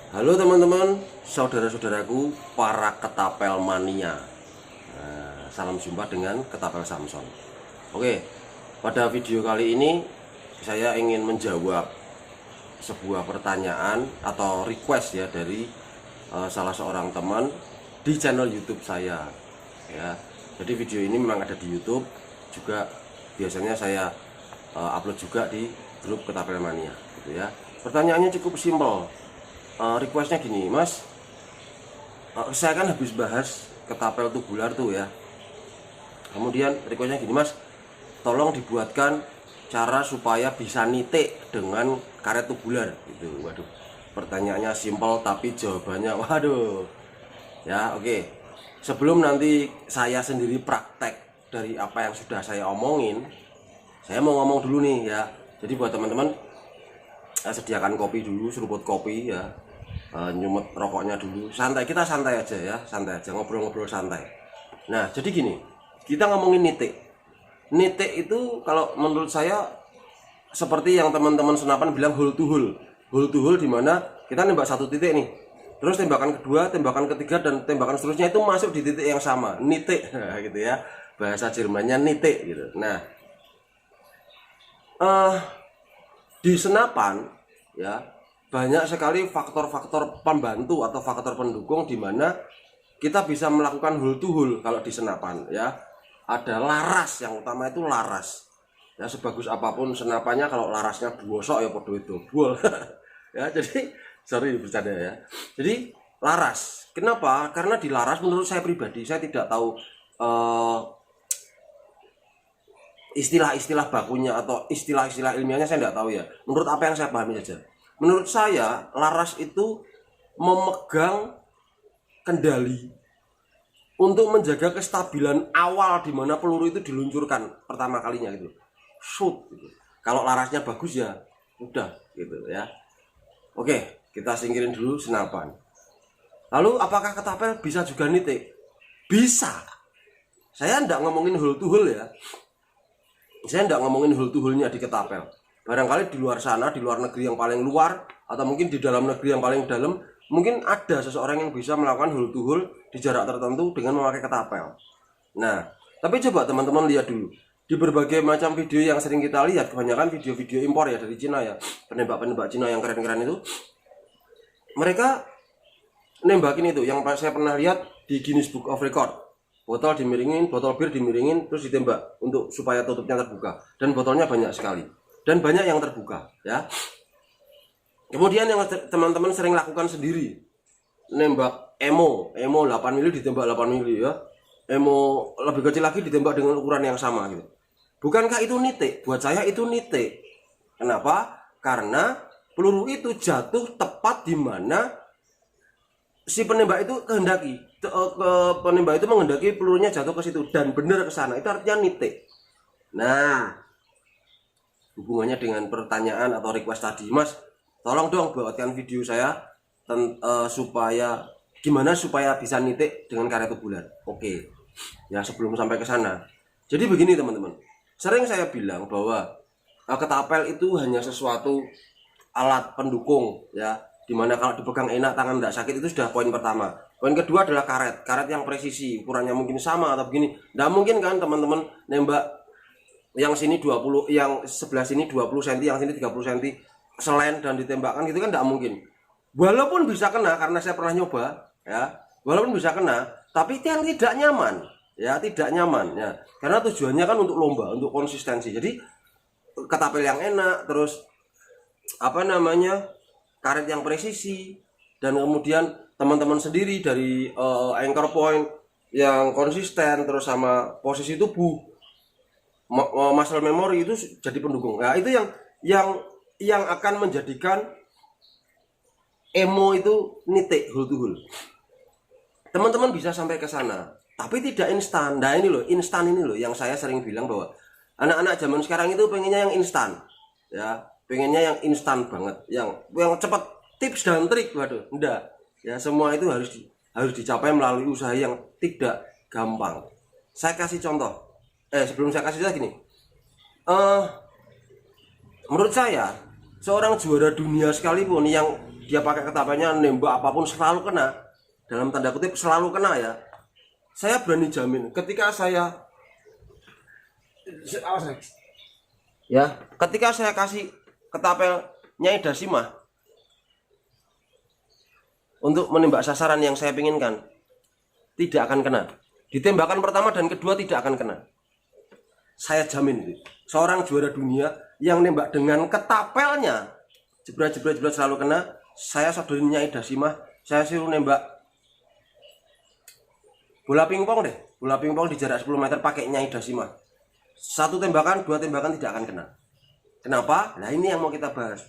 Halo teman-teman, saudara-saudaraku, para ketapel mania. Salam jumpa dengan Ketapel Samson. Oke, pada video kali ini saya ingin menjawab sebuah pertanyaan atau request ya dari salah seorang teman di channel YouTube saya. Ya, jadi video ini memang ada di YouTube juga. Biasanya saya upload juga di grup Ketapel Mania, gitu ya. Pertanyaannya cukup simpel. Requestnya gini, Mas, saya kan habis bahas ketapel tubular tuh ya. Kemudian requestnya gini, Mas, tolong dibuatkan cara supaya bisa nitik dengan karet tubular gitu. Waduh, pertanyaannya simpel tapi jawabannya waduh. Ya, oke. Sebelum nanti saya sendiri praktek dari apa yang sudah saya omongin, saya mau ngomong dulu nih ya. Jadi buat teman-teman, sediakan kopi dulu, seruput kopi ya. Nyumet rokoknya dulu, santai, kita santai aja ya, santai aja, ngobrol-ngobrol santai. Nah, jadi gini, kita ngomongin nitik. Nitik itu kalau menurut saya seperti yang teman-teman senapan bilang hole to hole. Hole to hole dimana kita nembak satu titik nih, terus tembakan kedua, tembakan ketiga, dan tembakan seterusnya itu masuk di titik yang sama, nitik gitu ya. Bahasa Jermannya nitik gitu. Nah, di senapan ya banyak sekali faktor-faktor pembantu atau faktor pendukung di mana kita bisa melakukan hole to hole kalau di senapan ya. Ada laras, yang utama itu laras. Ya, sebagus apapun senapannya kalau larasnya bosok ya podo itu bol. Ya, jadi sorry bercanda ya. Jadi laras. Kenapa? Karena di laras menurut saya pribadi, saya tidak tahu istilah-istilah bakunya atau istilah-istilah ilmiahnya saya tidak tahu ya. Menurut apa yang saya pahami saja. Menurut saya, laras itu memegang kendali untuk menjaga kestabilan awal di mana peluru itu diluncurkan pertama kalinya gitu. Shoot gitu. Kalau larasnya bagus ya udah gitu ya. Oke, kita singkirin dulu senapan. Lalu apakah ketapel bisa juga nitik? Bisa. Saya enggak ngomongin hole to hole ya. Saya enggak ngomongin hole to hole-nya di ketapel. Barangkali di luar sana, di luar negeri yang paling luar, atau mungkin di dalam negeri yang paling dalam, mungkin ada seseorang yang bisa melakukan hole to hole di jarak tertentu dengan memakai ketapel. Nah, tapi coba teman-teman lihat dulu. Di berbagai macam video yang sering kita lihat, kebanyakan video-video impor ya dari Cina ya, penembak-penembak Cina yang keren-keren itu, mereka nembakin itu, yang saya pernah lihat di Guinness Book of Record. Botol dimiringin, botol bir dimiringin, terus ditembak untuk supaya tutupnya terbuka. Dan botolnya banyak sekali. Dan banyak yang terbuka ya. Kemudian yang teman-teman sering lakukan sendiri, nembak emo 8 mili ditembak 8 mili ya. Emo lebih kecil lagi ditembak dengan ukuran yang sama gitu. Bukankah itu nitik? Buat saya itu nitik. Kenapa? Karena peluru itu jatuh tepat di mana si penembak itu kehendaki. Penembak itu menghendaki pelurunya jatuh ke situ dan benar ke sana. Itu artinya nitik. Nah, hubungannya dengan pertanyaan atau request tadi, Mas, tolong dong buatkan video saya supaya gimana supaya bisa nitik dengan karet tubular. Oke. Ya, sebelum sampai ke sana. Jadi begini teman-teman. Sering saya bilang bahwa ketapel itu hanya sesuatu alat pendukung ya, dimana kalau dipegang enak, tangan tidak sakit, itu sudah poin pertama. Poin kedua adalah karet yang presisi, ukurannya mungkin sama atau begini. Tidak mungkin kan teman-teman nembak yang sini 20, yang sebelah sini 20 cm, yang sini 30 cm selain dan ditembakkan gitu kan tidak mungkin. Walaupun bisa kena, karena saya pernah nyoba ya, walaupun bisa kena, tapi yang tidak nyaman ya, tidak nyaman ya, karena tujuannya kan untuk lomba, untuk konsistensi. Jadi ketapel yang enak, terus apa namanya, karet yang presisi, dan kemudian teman-teman sendiri dari anchor point yang konsisten, terus sama posisi tubuh, muscle memory itu jadi pendukung. Nah, itu yang akan menjadikan emo itu nitik, hole to hole. Teman-teman bisa sampai ke sana, tapi tidak instan. Nah, ini loh, instan ini loh yang saya sering bilang bahwa anak-anak zaman sekarang itu pengennya yang instan. Ya, pengennya yang instan banget, yang cepat, tips dan trik. Waduh, enggak. Ya, semua itu harus dicapai melalui usaha yang tidak gampang. Saya kasih contoh. Sebelum saya kasih lagi nih, menurut saya seorang juara dunia sekalipun yang dia pakai ketapelnya nembak apapun selalu kena, dalam tanda kutip selalu kena ya. Saya berani jamin ketika saya kasih ketapel Nyai Dasimah untuk menembak sasaran yang saya inginkan, tidak akan kena. Di tembakan pertama dan kedua tidak akan kena. Saya jamin itu. Seorang juara dunia yang nembak dengan ketapelnya jebret selalu kena. Saya sodorin Nyai Dasimah, saya suruh nembak bola pingpong deh, bola pingpong di jarak 10 meter pakai Nyai Dasimah. Satu tembakan, dua tembakan tidak akan kena. Kenapa? Nah ini yang mau kita bahas.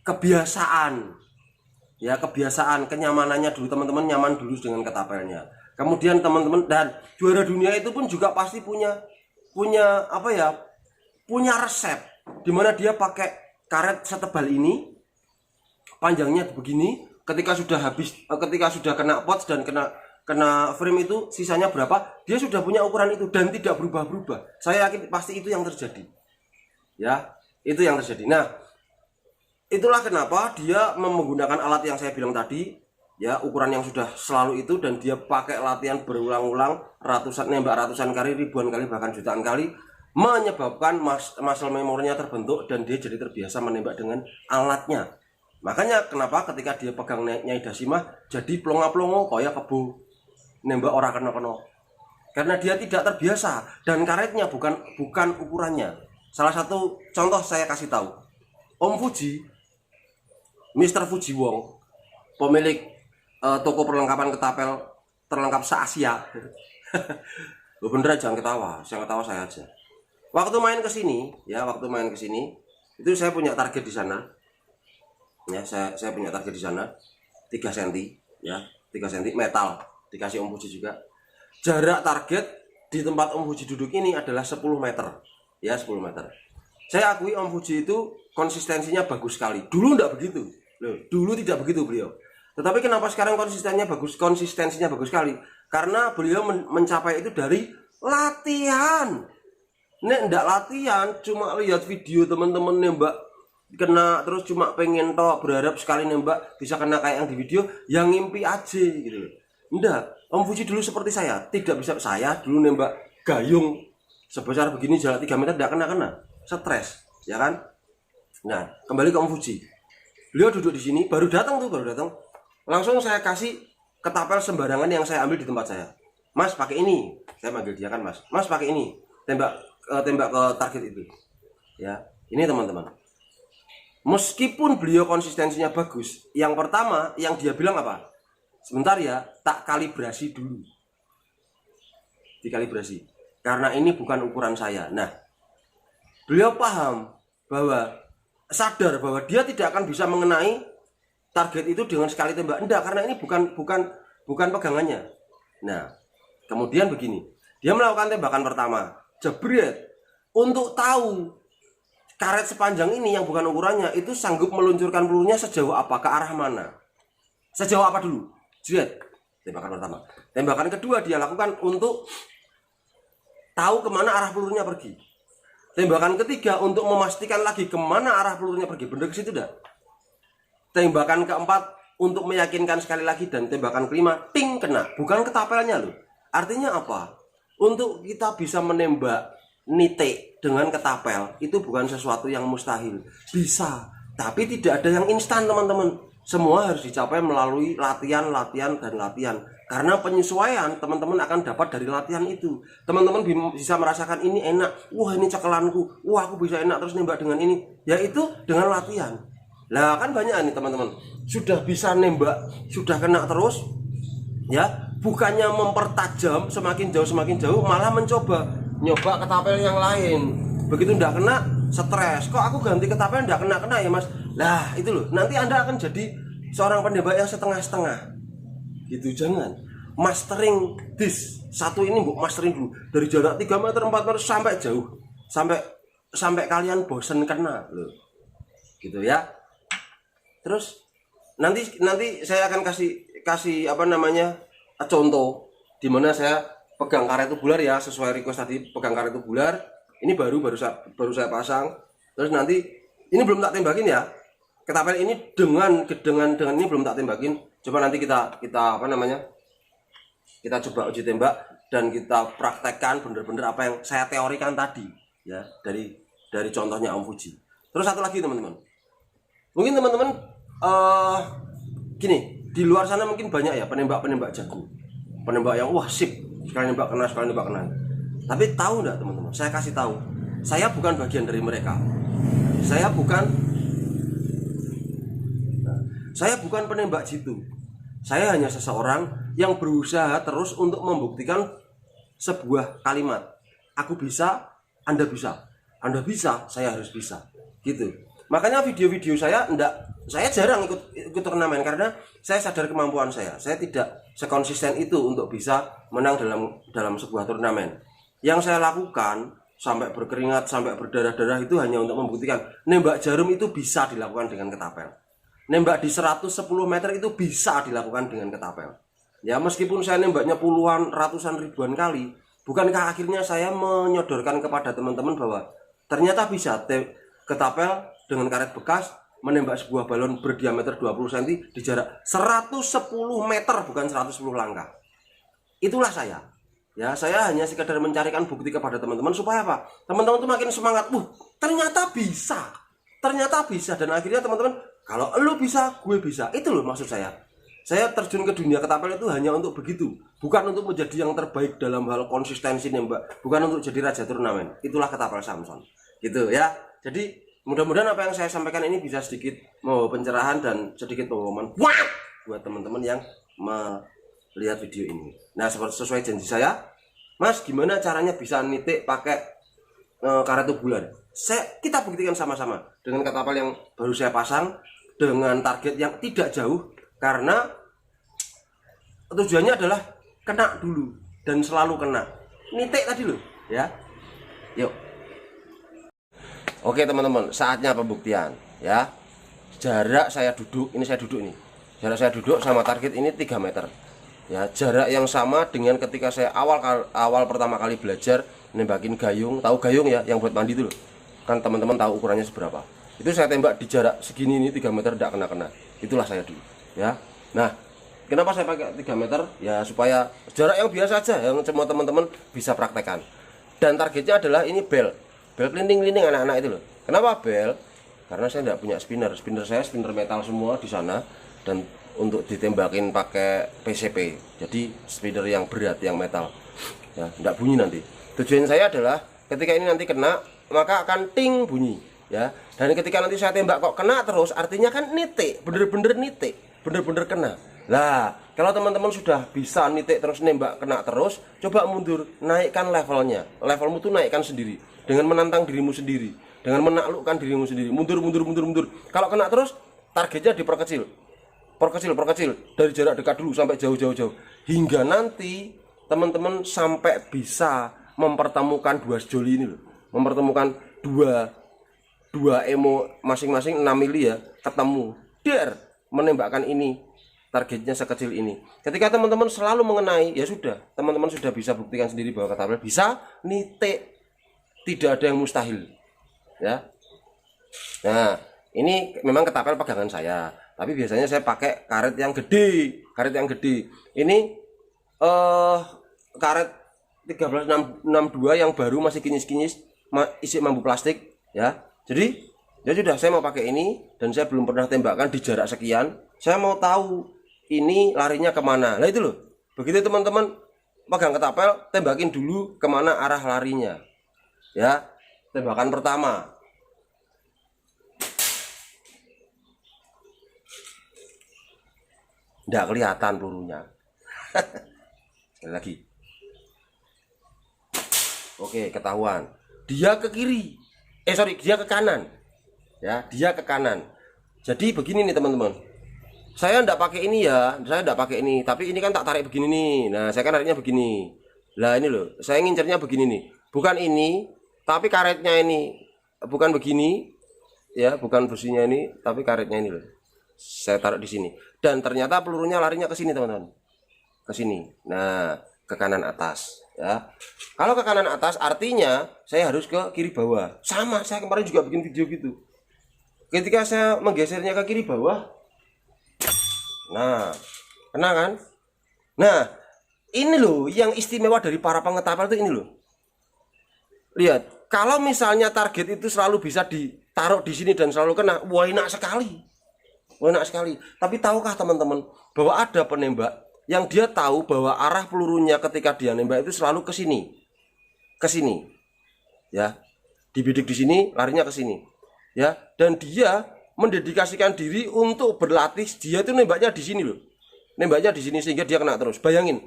Kebiasaan. Ya kebiasaan, kenyamanannya dulu, teman-teman nyaman dulu dengan ketapelnya. Kemudian teman-teman, dan juara dunia itu pun juga pasti punya apa ya? Punya resep dimana dia pakai karet setebal ini, panjangnya begini, ketika sudah kena pots dan kena frame itu sisanya berapa, dia sudah punya ukuran itu dan tidak berubah-berubah. Saya yakin pasti itu yang terjadi. Ya, itu yang terjadi. Nah, itulah kenapa dia menggunakan alat yang saya bilang tadi, ya, ukuran yang sudah selalu itu, dan dia pakai latihan berulang-ulang nembak ratusan kali, ribuan kali, bahkan jutaan kali, menyebabkan muscle memorinya terbentuk dan dia jadi terbiasa menembak dengan alatnya. Makanya kenapa ketika dia pegang Nyai Dasimah jadi plonga-plongo kaya kebo nembak orang kena-kena. Karena dia tidak terbiasa dan karetnya bukan ukurannya. Salah satu contoh saya kasih tahu. Om Fuji, Mr. Fuji Wong, pemilik toko perlengkapan ketapel terlengkap se-Asia. Lo beneran jangan ketawa, yang ketawa saya aja. Waktu main ke sini, itu saya punya target di sana. Ya, saya punya target di sana 3 cm, ya, 3 cm metal, dikasih Om Fuji juga. Jarak target di tempat Om Fuji duduk ini adalah 10 meter. Ya, 10 meter. Saya akui Om Fuji itu konsistensinya bagus sekali. Dulu enggak begitu. Loh, dulu tidak begitu beliau. Tetapi kenapa sekarang konsistensinya bagus sekali? Karena beliau mencapai itu dari latihan. Nek ndak latihan, cuma lihat video teman-teman nembak kena terus cuma pengen tok berharap sekali nembak bisa kena kayak yang di video, yang ngimpi aja gitu. Ndak, Om Fuji dulu seperti saya, tidak bisa. Saya dulu nembak gayung sebesar begini jarak 3 meter ndak kena, stres, ya kan? Nah, kembali ke Om Fuji. Beliau duduk di sini, baru datang. Langsung saya kasih ketapel sembarangan yang saya ambil di tempat saya. Mas, pakai ini. Saya manggil dia kan, Mas. Mas, pakai ini. Tembak ke target itu. Ya, ini teman-teman. Meskipun beliau konsistensinya bagus, yang pertama yang dia bilang apa? Sebentar ya, tak kalibrasi dulu. Dikalibrasi. Karena ini bukan ukuran saya. Nah, beliau paham bahwa sadar bahwa dia tidak akan bisa mengenai target itu dengan sekali tembak. Enggak, karena ini bukan pegangannya. Nah, kemudian begini. Dia melakukan tembakan pertama, jebret. Untuk tahu karet sepanjang ini yang bukan ukurannya itu sanggup meluncurkan pelurunya sejauh apa, ke arah mana. Sejauh apa dulu? Jebret. Tembakan pertama. Tembakan kedua dia lakukan untuk tahu kemana arah pelurunya pergi. Tembakan ketiga untuk memastikan lagi kemana arah pelurunya pergi. Bener ke situ dah. Tembakan keempat untuk meyakinkan sekali lagi, dan tembakan kelima ting kena, bukan ketapelnya loh. Artinya apa? Untuk kita bisa menembak nitik dengan ketapel itu bukan sesuatu yang mustahil. Bisa, tapi tidak ada yang instan teman-teman. Semua harus dicapai melalui latihan. Karena penyesuaian teman-teman akan dapat dari latihan itu. Teman-teman bisa merasakan ini enak, wah ini cekelanku, wah aku bisa enak terus nembak dengan ini. Yaitu dengan latihan. Lah kan banyak nih teman-teman, sudah bisa nembak, sudah kena terus, ya bukannya mempertajam semakin jauh, malah nyoba ketapel yang lain. Begitu ndak kena, stres. Kok aku ganti ketapel ndak kena ya mas? Lah itu loh, nanti Anda akan jadi seorang penembak yang setengah-setengah. Gitu, jangan. Mastering this satu ini bu, mastering dulu dari jarak 3 meter 4 meter sampai jauh, sampai kalian bosen kena loh. Gitu ya. Terus nanti saya akan kasih apa namanya contoh di mana saya pegang karet tubular ya, sesuai request tadi, pegang karet tubular. Ini baru saya pasang. Terus nanti ini belum tak tembakin ya. ketapel ini dengan ini belum tak tembakin. Coba nanti kita apa namanya, kita coba uji tembak dan kita praktekkan bener-bener apa yang saya teorikan tadi ya, dari contohnya Om Fuji. Terus satu lagi teman-teman, mungkin teman-teman gini, di luar sana mungkin banyak ya penembak jago, penembak yang wah sip, sekali nembak kena. Tapi tahu nggak teman-teman, saya kasih tahu, saya bukan bagian dari mereka. Saya bukan penembak jitu. Saya hanya seseorang yang berusaha terus untuk membuktikan sebuah kalimat. Aku bisa, Anda bisa. Anda bisa, saya harus bisa. Gitu. Makanya video-video saya jarang ikut turnamen karena saya sadar kemampuan saya. Saya tidak sekonsisten itu untuk bisa menang dalam sebuah turnamen. Yang saya lakukan sampai berkeringat, sampai berdarah-darah itu hanya untuk membuktikan nembak jarum itu bisa dilakukan dengan ketapel. Nembak di 110 meter itu bisa dilakukan dengan ketapel. Ya meskipun saya nembaknya puluhan, ratusan, ribuan kali, bukankah akhirnya saya menyodorkan kepada teman-teman bahwa ternyata bisa ketapel dengan karet bekas menembak sebuah balon berdiameter 20 cm di jarak 110 meter, bukan 110 langkah. Itulah saya. Ya, saya hanya sekadar mencarikan bukti kepada teman-teman supaya apa? Teman-teman tuh makin semangat. Ternyata bisa. Ternyata bisa, dan akhirnya teman-teman, kalau lu bisa, gue bisa. Itu loh maksud saya. Saya terjun ke dunia ketapel itu hanya untuk begitu. Bukan untuk menjadi yang terbaik dalam hal konsistensi nembak, bukan untuk jadi raja turnamen. Itulah ketapel Samson. Gitu ya. Jadi mudah-mudahan apa yang saya sampaikan ini bisa sedikit membawa pencerahan dan sedikit pengumuman buat teman-teman yang melihat video ini. Nah, sesuai janji saya, Mas, gimana caranya bisa nitik pakai karet tubulan? Kita buktikan sama-sama dengan ketapel yang baru saya pasang dengan target yang tidak jauh, karena tujuannya adalah kena dulu dan selalu kena. Nitik tadi loh, ya. Yuk. Oke teman-teman, saatnya pembuktian ya. Jarak saya duduk, ini saya duduk nih. Jarak saya duduk sama target ini 3 meter. Ya, jarak yang sama dengan ketika saya awal pertama kali belajar nembakin gayung. Tahu gayung ya, yang buat mandi itu loh. Kan teman-teman tahu ukurannya seberapa. Itu saya tembak di jarak segini ini 3 meter tidak kena-kena. Itulah saya dulu, ya. Nah, kenapa saya pakai 3 meter? Ya supaya jarak yang biasa aja yang semua teman-teman bisa praktekkan. Dan targetnya adalah ini bel cleaning anak-anak itu loh. Kenapa bel? Karena saya tidak punya spinner. Saya spinner metal semua di sana, dan untuk ditembakin pakai PCP. Jadi spinner yang berat, yang metal. Ya, tidak bunyi nanti. Tujuan saya adalah ketika ini nanti kena, maka akan ting bunyi, ya. Dan ketika nanti saya tembak kok kena terus, artinya kan nitik, bener-bener nitik, bener-bener kena. Lah, kalau teman-teman sudah bisa nitik terus nembak kena terus, coba mundur, naikkan levelnya. Levelmu tuh naikkan sendiri dengan menantang dirimu sendiri, dengan menaklukkan dirimu sendiri. Mundur. Kalau kena terus, targetnya diperkecil. Perkecil dari jarak dekat dulu sampai jauh hingga nanti teman-teman sampai bisa mempertemukan dua sejoli ini loh. Mempertemukan dua emo masing-masing 6 mili ya, ketemu. Menembakkan ini. Targetnya sekecil ini. Ketika teman-teman selalu mengenai, ya sudah, teman-teman sudah bisa buktikan sendiri bahwa ketapel bisa nitik. Tidak ada yang mustahil. Ya. Nah, ini memang ketapel pegangan saya. Tapi biasanya saya pakai karet yang gede. Ini karet 1362 yang baru, masih kinyis-kinyis, isi bambu plastik ya. Jadi ya sudah, saya mau pakai ini dan saya belum pernah tembakan di jarak sekian. Saya mau tahu ini larinya kemana. Nah itu loh. Begitu teman-teman pegang ketapel, tembakin dulu kemana arah larinya. Ya, tembakan pertama. Nggak kelihatan pelurunya. Sekali lagi. Oke, ketahuan. Dia ke kiri. Dia ke kanan. Ya, dia ke kanan. Jadi begini nih teman-teman. Saya nggak pakai ini ya, tapi ini kan tak tarik begini nih. Nah, saya kan tariknya begini. Lah ini loh, saya ngincernya begini nih. Bukan ini, tapi karetnya ini. Bukan begini. Ya, bukan businya ini, tapi karetnya ini loh. Saya taruh di sini. Dan ternyata pelurunya larinya ke sini, teman-teman. Ke sini. Nah, ke kanan atas, ya. Kalau ke kanan atas artinya saya harus ke kiri bawah. Sama, saya kemarin juga bikin video gitu. Ketika saya menggesernya ke kiri bawah, nah, kena kan? Nah, ini loh yang istimewa dari para pengetapel itu ini loh. Lihat, kalau misalnya target itu selalu bisa ditaruh di sini dan selalu kena, wah enak sekali. Wah enak sekali. Tapi tahukah teman-teman bahwa ada penembak yang dia tahu bahwa arah pelurunya ketika dia nembak itu selalu ke sini. Ke sini. Ya. Dibidik di sini, larinya ke sini. Ya, dan dia mendedikasikan diri untuk berlatih, dia itu nembaknya di sini loh. Nembaknya di sini sehingga dia kena terus. Bayangin.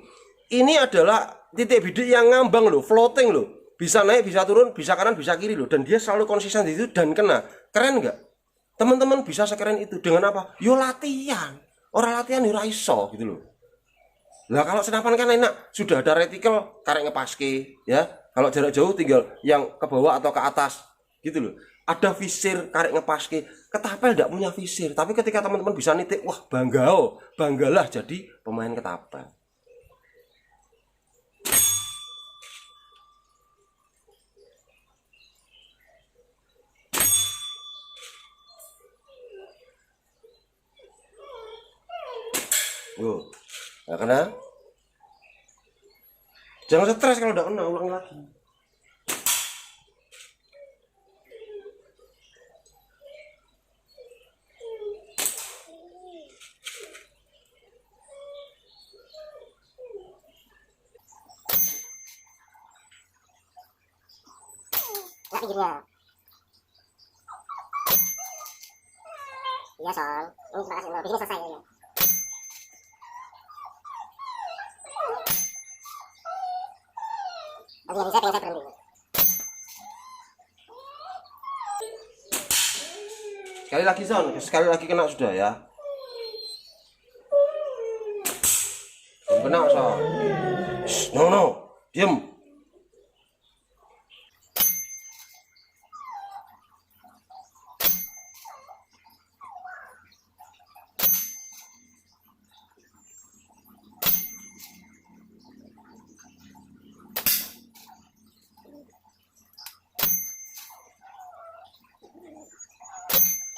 Ini adalah titik bidik yang ngambang loh, floating loh. Bisa naik, bisa turun, bisa kanan, bisa kiri loh. Dan dia selalu konsisten di itu dan kena. Keren nggak? Teman-teman bisa sekeren itu dengan apa? Yo latihan. Orang latihan yo iso gitu loh. Nah kalau senapan kan enak, sudah ada retikel karek ngepaske ya. Kalau jarak jauh tinggal yang ke bawah atau ke atas gitu loh. Ada visir karek ngepaske. Ketapel tidak punya visir, tapi ketika teman-teman bisa nitik, wah bangga oh, banggalah jadi pemain ketapel. Yo, nggak kena. Jangan stres kalau udah kena, ulangi lagi. Nggak pinggirnya. Iya Sol, ini terima kasih, begini selesai ya. Nanti yang bisa pengen saya berhenti. Sekali lagi Son, sekali lagi kena sudah ya. Kena Son. No, diam.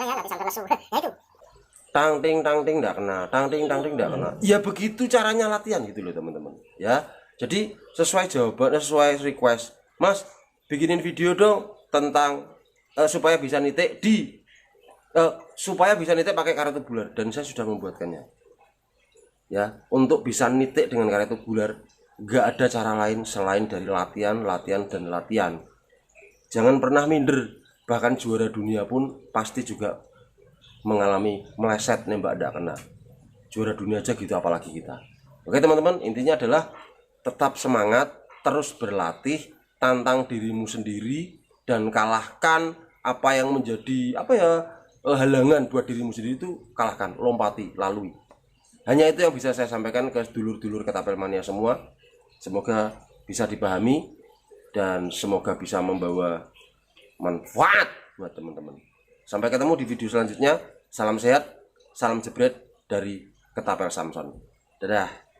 Ya nanti sampai lesu. Ya itu. Tang ting enggak kena, tang ting enggak kena. Ya begitu caranya latihan gitu loh teman-teman. Ya. Jadi sesuai jawaban, sesuai request. Mas, bikinin video dong tentang supaya bisa nitik pakai karet tubular dan saya sudah membuatkannya. Ya, untuk bisa nitik dengan karet tubular nggak ada cara lain selain dari latihan, dan latihan. Jangan pernah minder. Bahkan juara dunia pun pasti juga mengalami meleset nembak tidak kena. Juara dunia aja gitu, apalagi kita. Oke teman-teman, intinya adalah tetap semangat, terus berlatih, tantang dirimu sendiri dan kalahkan apa yang menjadi halangan buat dirimu sendiri. Itu kalahkan, lompati, lalui. Hanya itu yang bisa saya sampaikan ke dulur-dulur ketapel mania semua. Semoga bisa dipahami dan semoga bisa membawa manfaat buat teman-teman. Sampai ketemu di video selanjutnya. Salam sehat, salam jebret dari Ketapel Samson. Dadah.